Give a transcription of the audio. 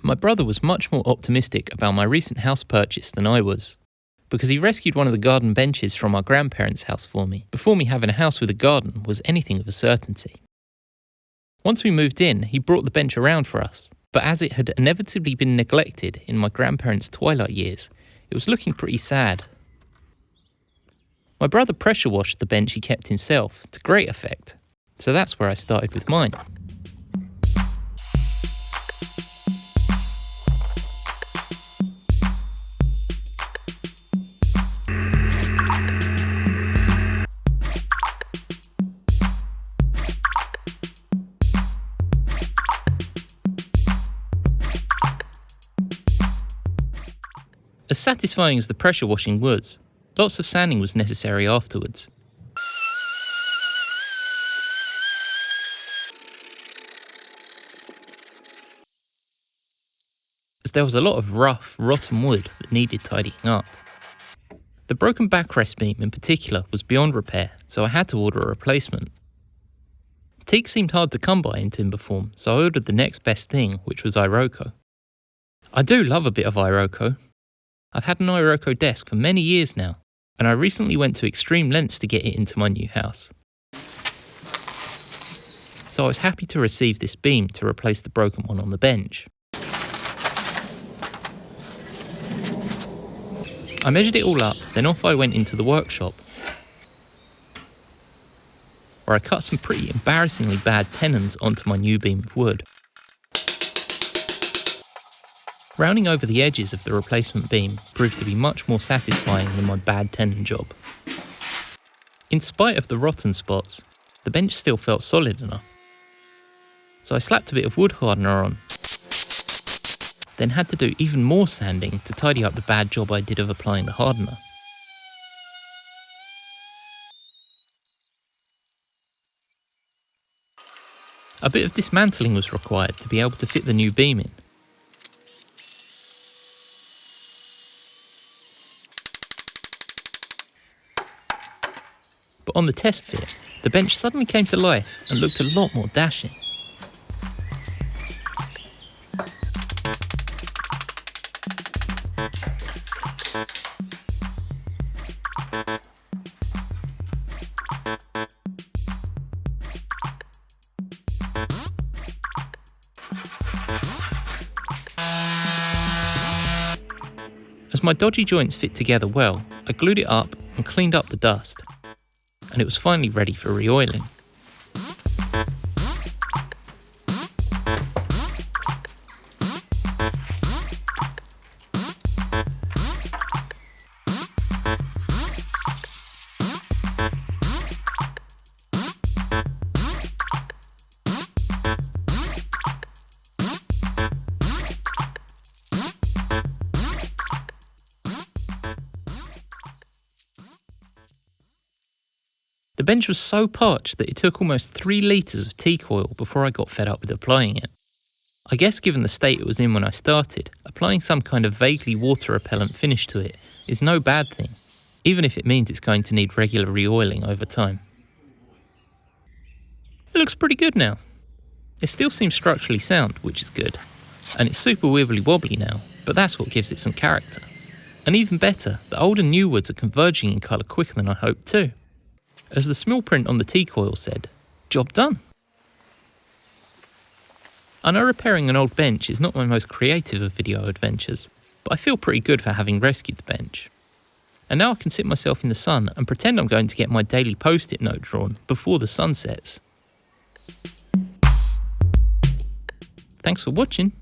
My brother was much more optimistic about my recent house purchase than I was, because he rescued one of the garden benches from our grandparents' house for me before me having a house with a garden was anything of a certainty. Once we moved in, he brought the bench around for us, but as it had inevitably been neglected in my grandparents' twilight years, it was looking pretty sad. My brother pressure washed the bench he kept himself to great effect, so that's where I started with mine. As satisfying as the pressure washing was, lots of sanding was necessary afterwards. As there was a lot of rough, rotten wood that needed tidying up. The broken backrest beam in particular was beyond repair, so I had to order a replacement. Teak seemed hard to come by in timber form, so I ordered the next best thing, which was Iroko. I do love a bit of Iroko. I've had an Iroko desk for many years now, and I recently went to extreme lengths to get it into my new house. So I was happy to receive this beam to replace the broken one on the bench. I measured it all up, then off I went into the workshop, where I cut some pretty embarrassingly bad tenons onto my new beam of wood. Rounding over the edges of the replacement beam proved to be much more satisfying than my bad tenon job. In spite of the rotten spots, the bench still felt solid enough. So I slapped a bit of wood hardener on, then had to do even more sanding to tidy up the bad job I did of applying the hardener. A bit of dismantling was required to be able to fit the new beam in. But on the test fit, the bench suddenly came to life and looked a lot more dashing. As my dodgy joints fit together well, I glued it up and cleaned up the dust, and it was finally ready for re-oiling. The bench was so parched that it took almost 3 litres of teak oil before I got fed up with applying it. I guess given the state it was in when I started, applying some kind of vaguely water repellent finish to it is no bad thing, even if it means it's going to need regular re-oiling over time. It looks pretty good now. It still seems structurally sound, which is good, and it's super wibbly wobbly now, but that's what gives it some character. And even better, the old and new woods are converging in colour quicker than I hoped too. As the small print on the teak oil said, job done. I know repairing an old bench is not my most creative of video adventures, but I feel pretty good for having rescued the bench. And now I can sit myself in the sun and pretend I'm going to get my daily post-it note drawn before the sun sets. Thanks for watching.